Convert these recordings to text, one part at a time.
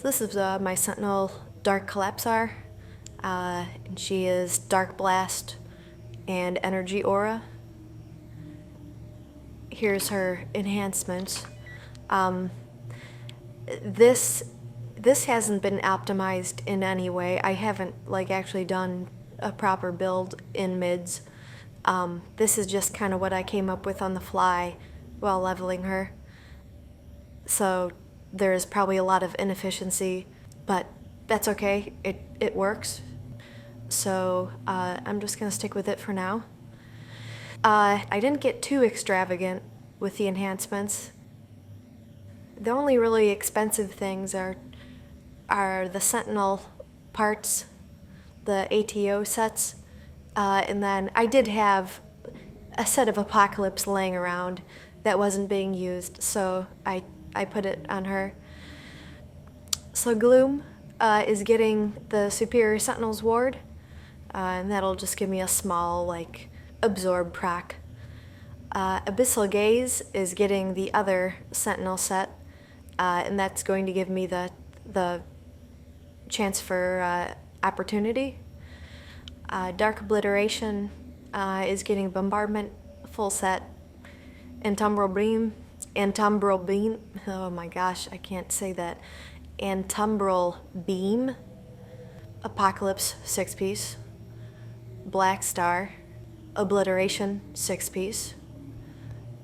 This is my Sentinel Dark Collapsar, and she is Dark Blast and Energy Aura. Here's her enhancements. This hasn't been optimized in any way. I haven't actually done a proper build in mids. This is just kind of what I came up with on the fly while leveling her. So there's probably a lot of inefficiency, but that's okay. It works. So I'm just gonna stick with it for now. I didn't get too extravagant with the enhancements. The only really expensive things are the Sentinel parts, the ATO sets, and then I did have a set of Apocalypse laying around that wasn't being used, so I put it on her. So Gloom is getting the Superior Sentinel's Ward, and that'll just give me a small, absorb proc. Abyssal Gaze is getting the other Sentinel set, and that's going to give me the chance for opportunity. Dark Obliteration is getting Bombardment full set. Antumbral Beam, oh my gosh, I can't say that. Antumbral Beam, Apocalypse 6-piece, Black Star, Obliteration 6-piece,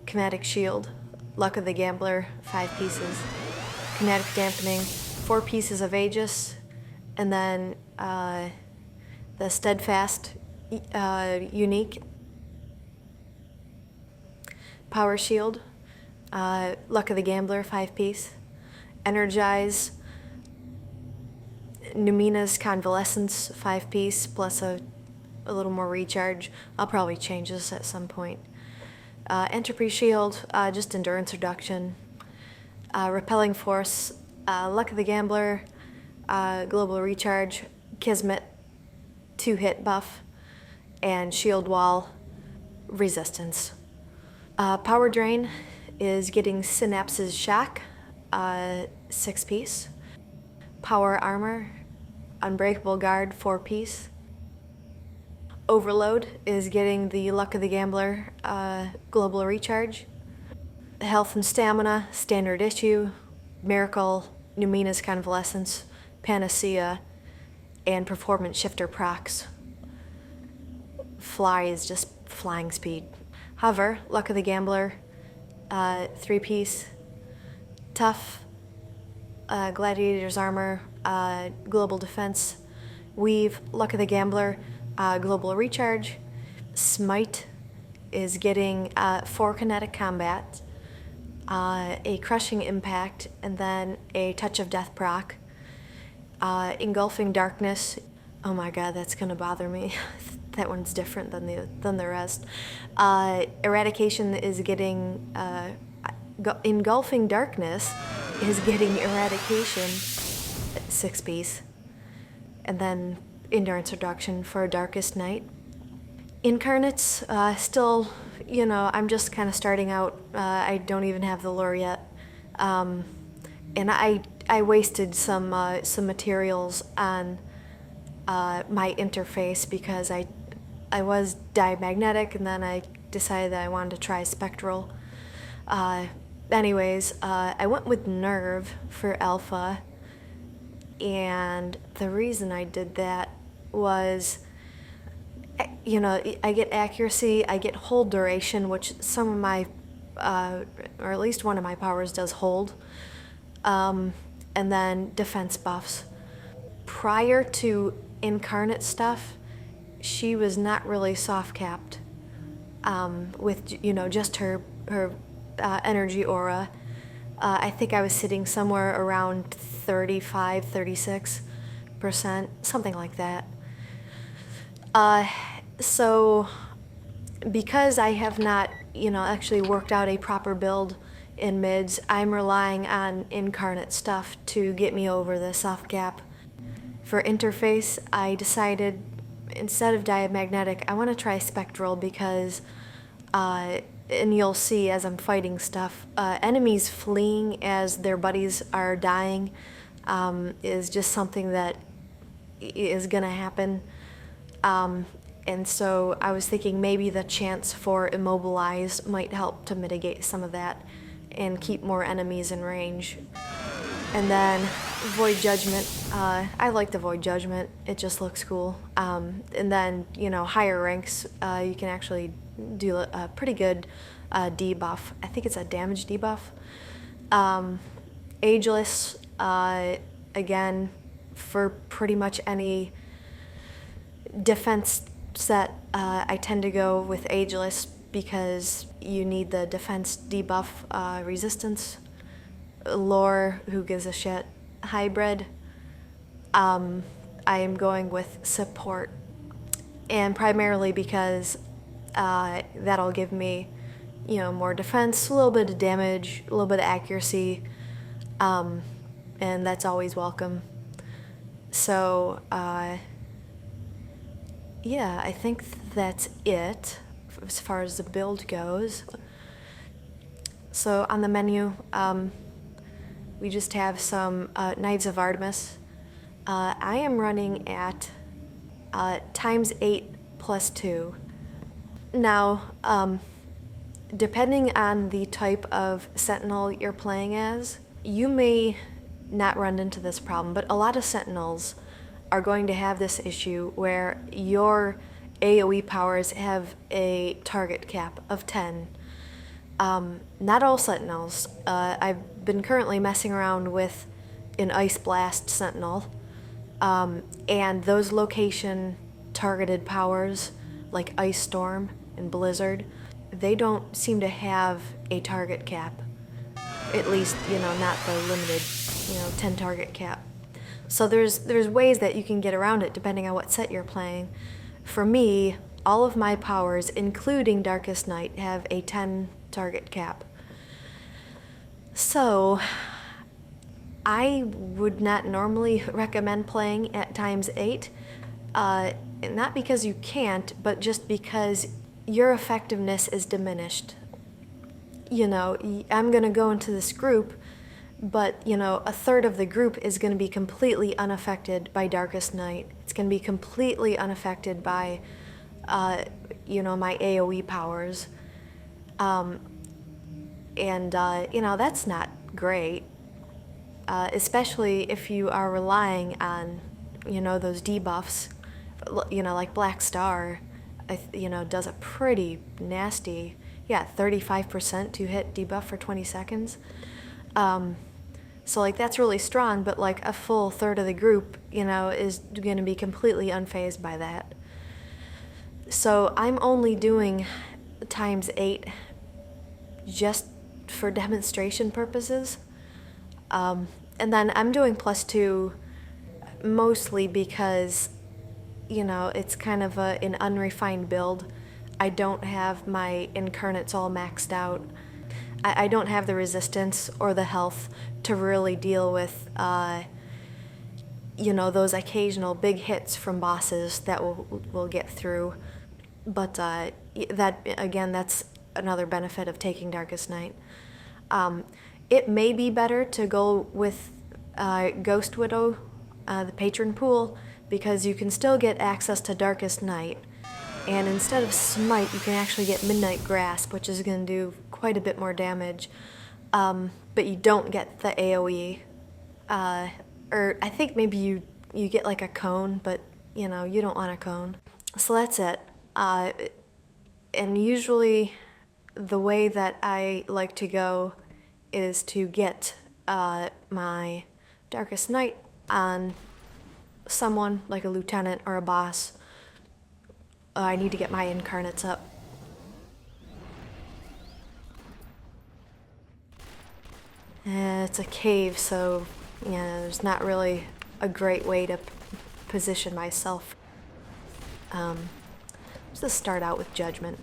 Chromatic Shield, Luck of the Gambler 5 pieces, Kinetic Dampening 4 pieces of Aegis, and then the Steadfast unique, Power Shield, Luck of the Gambler 5-piece, Energize, Numina's Convalescence 5-piece, plus a little more recharge. I'll probably change this at some point. Entropy Shield, just Endurance Reduction. Repelling Force, Luck of the Gambler, Global Recharge, Kismet, 2-hit buff, and Shield Wall, Resistance. Power Drain is getting Synapse's Shock, 6-piece. Power Armor, Unbreakable Guard 4-piece. Overload is getting the Luck of the Gambler, Global Recharge. Health and Stamina, Standard Issue, Miracle, Numina's Convalescence, Panacea, and Performance Shifter procs. Fly is just flying speed. Hover, Luck of the Gambler, 3-piece. Tough, Gladiator's Armor, Global Defense. Weave, Luck of the Gambler, Global Recharge. Smite is getting 4 Kinetic Combat, a Crushing Impact, and then a Touch of Death proc. Engulfing Darkness, oh my god, that's gonna bother me. That one's different than the rest. Eradication is getting Engulfing Darkness is getting Eradication 6-piece, and then Endurance Reduction for Darkest Night. Incarnates, still, I'm just kind of starting out. I don't even have the lore yet, and I wasted some materials on my interface because I was diamagnetic, and then I decided that I wanted to try spectral. Anyways, I went with Nerve for alpha, and the reason I did that was, I get accuracy, I get hold duration, which some of my, or at least one of my powers does hold, and then defense buffs. Prior to Incarnate stuff, she was not really soft capped with just her energy aura. I think I was sitting somewhere around 35-36%, something like that. So because I have not actually worked out a proper build in mids, I'm relying on Incarnate stuff to get me over the soft cap. For interface, I decided instead of diamagnetic, I want to try spectral because, and you'll see as I'm fighting stuff, enemies fleeing as their buddies are dying is just something that is gonna happen. And so I was thinking maybe the chance for Immobilize might help to mitigate some of that and keep more enemies in range. And then Void Judgment, I like the Void Judgment, it just looks cool. And then, higher ranks, you can actually do a pretty good debuff. I think it's a damage debuff. Ageless, again, for pretty much any defense set, I tend to go with Ageless because you need the defense debuff resistance. Lore, who gives a shit. Hybrid, I am going with support, and primarily because that'll give me, more defense, a little bit of damage, a little bit of accuracy, and that's always welcome. So, yeah, I think that's it as far as the build goes. So on the menu, we just have some Knives of Artemis. I am running at ×8 + 2. Now, depending on the type of Sentinel you're playing as, you may not run into this problem, but a lot of Sentinels are going to have this issue where your AoE powers have a target cap of 10. Not all Sentinels. I've been currently messing around with an Ice Blast Sentinel, and those location targeted powers like Ice Storm and Blizzard, they don't seem to have a target cap. At least, not the limited, 10 target cap. So there's ways that you can get around it depending on what set you're playing. For me, all of my powers, including Darkest Night, have a 10 target cap. So I would not normally recommend playing at ×8, not because you can't, but just because your effectiveness is diminished. I'm going to go into this group, but, a third of the group is going to be completely unaffected by Darkest Night. It's going to be completely unaffected by, my AoE powers. That's not great, especially if you are relying on, those debuffs, like Black Star, does a pretty nasty, 35% to hit debuff for 20 seconds. So that's really strong, but a full third of the group, is going to be completely unfazed by that. So I'm only doing ×8 just for demonstration purposes. And then I'm doing +2 mostly because, it's kind of an unrefined build. I don't have my Incarnates all maxed out. I don't have the resistance or the health to really deal with, those occasional big hits from bosses that we'll get through. But that's another benefit of taking Darkest Night. It may be better to go with Ghost Widow, the patron pool, because you can still get access to Darkest Night. And instead of Smite, you can actually get Midnight Grasp, which is going to do quite a bit more damage. But you don't get the AoE. Or I think maybe you get a cone, but you don't want a cone. So that's it. And usually the way that I like to go is to get my Darkest Night on someone, like a lieutenant or a boss. I need to get my Incarnates up. It's a cave, so there's not really a great way to position myself. Let's just start out with Judgment.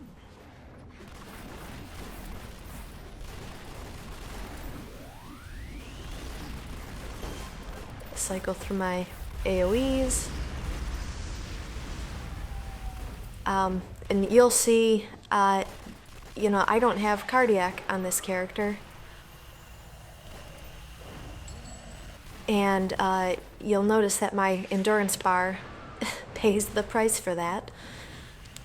Cycle through my AoEs. And you'll see, I don't have Cardiac on this character. And you'll notice that my endurance bar pays the price for that.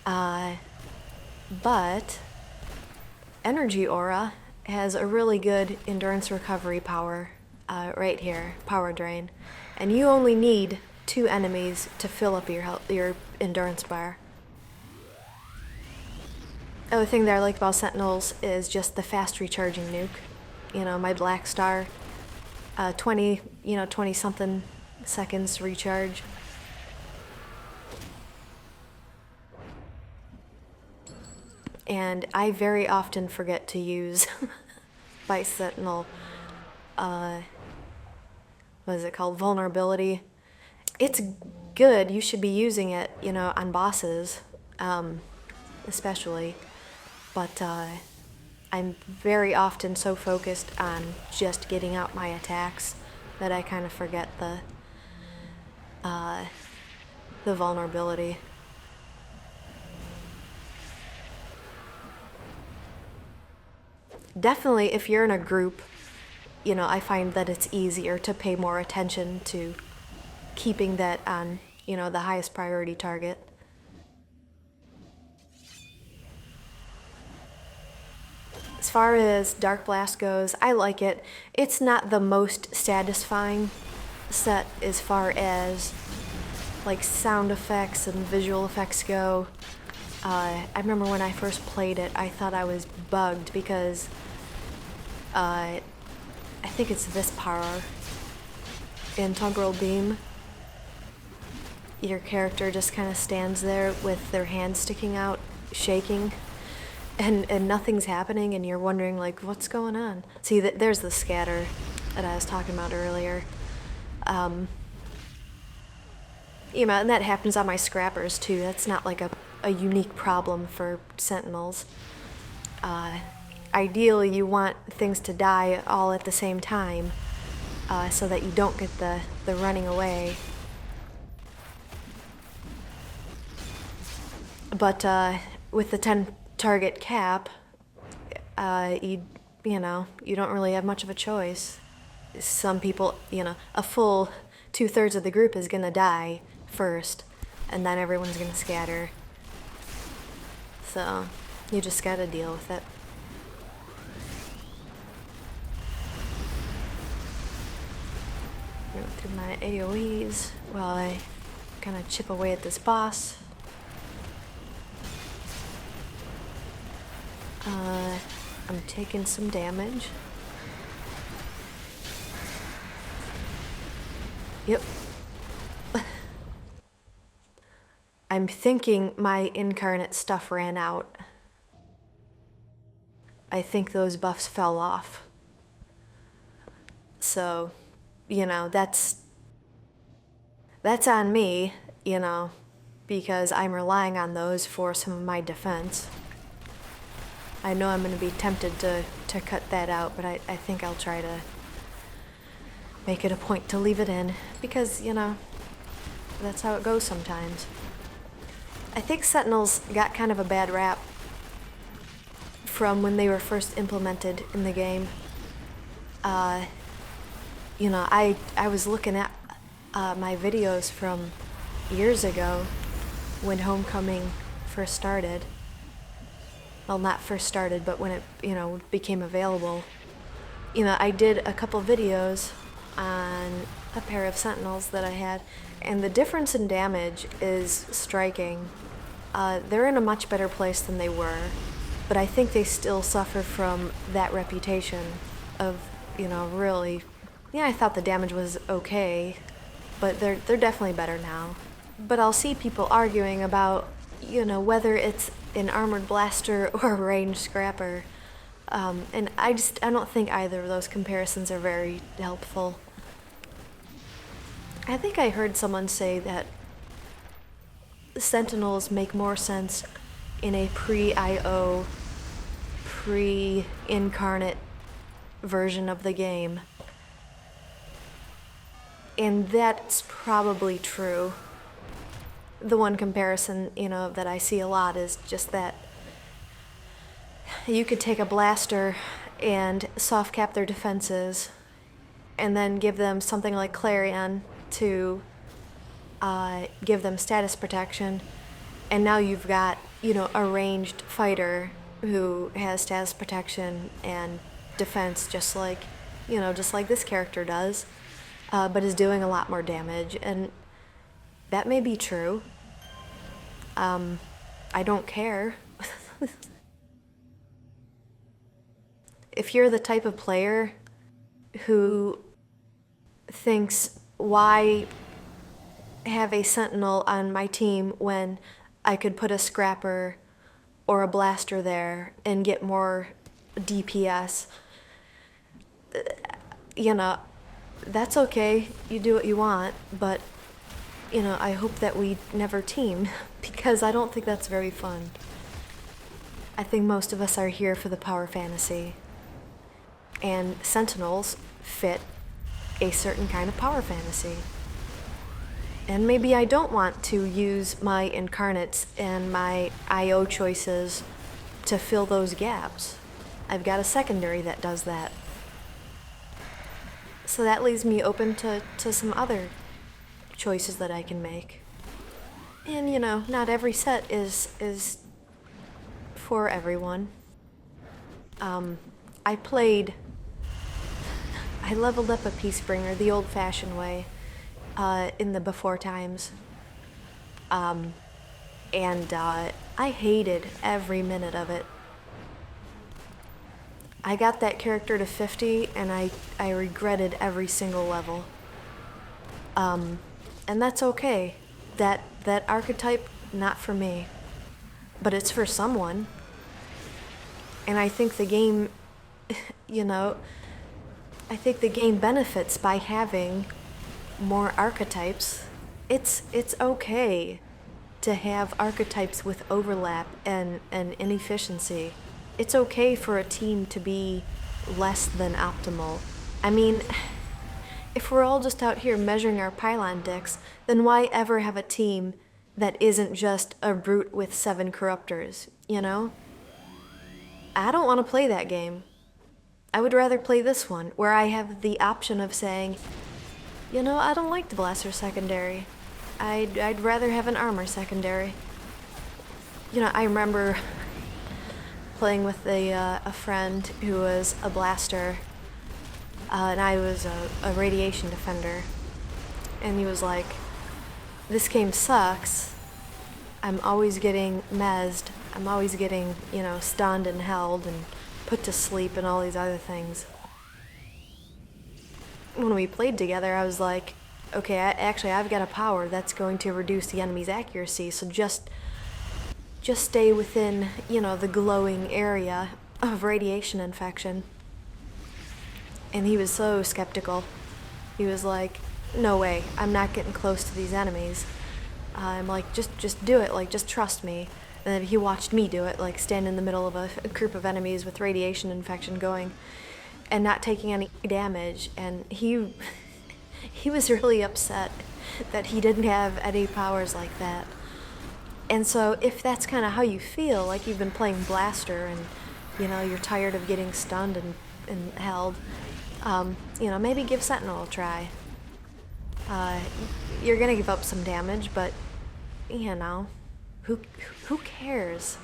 But Energy Aura has a really good endurance recovery power right here, power drain. And you only need 2 enemies to fill up your endurance bar. Other thing that I like about Sentinels is just the fast recharging nuke. You know, my Black Star, 20 something seconds recharge. And I very often forget to use by Sentinel, what is it called, vulnerability. It's good, you should be using it, on bosses, especially, but I'm very often so focused on just getting out my attacks that I kind of forget the vulnerability. Definitely, if you're in a group, I find that it's easier to pay more attention to keeping that on, the highest priority target. As far as Dark Blast goes, I like it. It's not the most satisfying set as far as like sound effects and visual effects go. I remember when I first played it, I thought I was bugged because I think it's this power in Toggle Beam. Your character just kind of stands there with their hands sticking out, shaking, and nothing's happening, and you're wondering, like, what's going on? See, there's the scatter that I was talking about earlier. And that happens on my scrappers, too. That's not like a unique problem for Sentinels. Ideally, you want things to die all at the same time so that you don't get the running away. But with the 10 target cap, you don't really have much of a choice. Some people, a full 2/3 of the group is gonna die first, and then everyone's gonna scatter. So you just gotta deal with it. Go through my AoEs while I kind of chip away at this boss. I'm taking some damage. Yep. I'm thinking my Incarnate stuff ran out. I think those buffs fell off. So, that's on me, because I'm relying on those for some of my defense. I know I'm going to be tempted to cut that out, but I think I'll try to make it a point to leave it in, because, that's how it goes sometimes. I think Sentinels got kind of a bad rap from when they were first implemented in the game. I was looking at my videos from years ago when Homecoming first started. Well, not first started, but when it, became available. I did a couple videos on a pair of Sentinels that I had, and the difference in damage is striking. They're in a much better place than they were, but I think they still suffer from that reputation of, really, I thought the damage was okay, but they're definitely better now. But I'll see people arguing about, whether it's an armored blaster or a ranged scrapper, and I don't think either of those comparisons are very helpful. I think I heard someone say that Sentinels make more sense in a pre-IO, pre-Incarnate version of the game. And that's probably true. The one comparison, that I see a lot is just that you could take a blaster and soft cap their defenses and then give them something like Clarion to give them status protection, and now you've got, you know, a ranged fighter who has status protection and defense just like, you know, just like this character does, but is doing a lot more damage. And that may be true. I don't care. If you're the type of player who thinks, why have a Sentinel on my team when I could put a Scrapper or a Blaster there and get more DPS, you know, that's okay. You do what you want, but, you know, I hope that we never team, because I don't think that's very fun. I think most of us are here for the power fantasy, and Sentinels fit a certain kind of power fantasy. And maybe I don't want to use my Incarnates and my IO choices to fill those gaps. I've got a secondary that does that. So that leaves me open to some other choices that I can make. And, you know, not every set is for everyone. I leveled up a Peacebringer the old-fashioned way in the before times. And I hated every minute of it. I got that character to 50, and I regretted every single level. And that's okay. That archetype, not for me. But it's for someone. And I think the game, you know, I think the game benefits by having more archetypes. It's okay to have archetypes with overlap and inefficiency. It's okay for a team to be less than optimal. I mean, if we're all just out here measuring our pylon dicks, then why ever have a team that isn't just a brute with 7 corruptors, you know? I don't want to play that game. I would rather play this one, where I have the option of saying, you know, I don't like the Blaster secondary. I'd rather have an armor secondary. You know, I remember playing with a friend who was a Blaster, and I was a radiation defender. And he was like, this game sucks. I'm always getting mezzed. I'm always getting, you know, stunned and held and put to sleep and all these other things. When we played together, I was like, okay, I've got a power that's going to reduce the enemy's accuracy, so just stay within, you know, the glowing area of radiation infection. And he was so skeptical. He was like, no way, I'm not getting close to these enemies. I'm like, just do it, like, just trust me. And then he watched me do it, like stand in the middle of a group of enemies with radiation infection going and not taking any damage. And he was really upset that he didn't have any powers like that. And so if that's kind of how you feel, like you've been playing Blaster and, you know, you're tired of getting stunned and held, you know, maybe give Sentinel a try. You're gonna give up some damage, but, you know, who cares?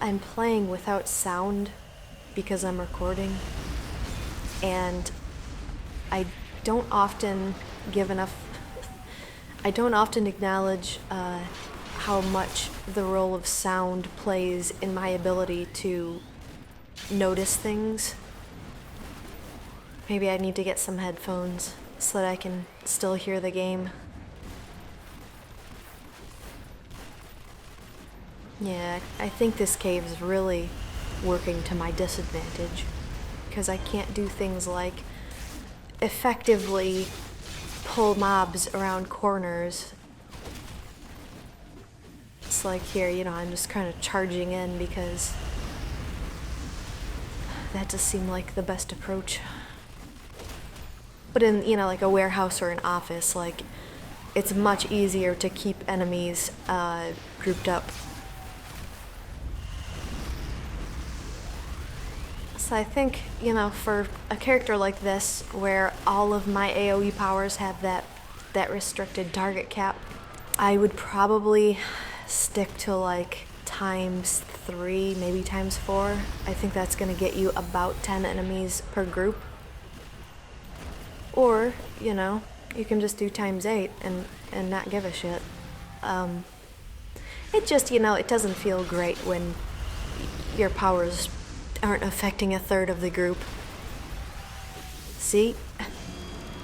I'm playing without sound because I'm recording, and I don't often acknowledge how much the role of sound plays in my ability to notice things. Maybe I need to get some headphones so that I can still hear the game. Yeah, I think this cave is really working to my disadvantage, because I can't do things like effectively pull mobs around corners. It's like here, you know, I'm just kind of charging in because that just seemed like the best approach. But in, you know, like a warehouse or an office, like, it's much easier to keep enemies grouped up. sense. I think, you know, for a character like this, where all of my AoE powers have that restricted target cap, I would probably stick to like ×3, maybe ×4. I think that's gonna get you about 10 enemies per group. Or, you know, you can just do ×8 and not give a shit. It just, you know, it doesn't feel great when your powers aren't affecting a third of the group. See?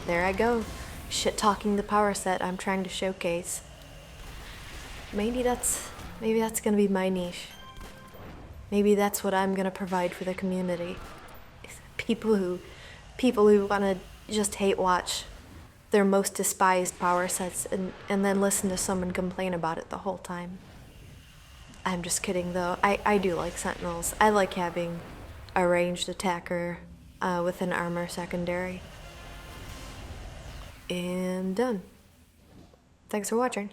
There I go. Shit-talking the power set I'm trying to showcase. Maybe that's gonna be my niche. Maybe that's what I'm gonna provide for the community. People who wanna just hate watch their most despised power sets and then listen to someone complain about it the whole time. I'm just kidding though. I do like Sentinels. I like having a ranged attacker with an armor secondary. And done. Thanks for watching.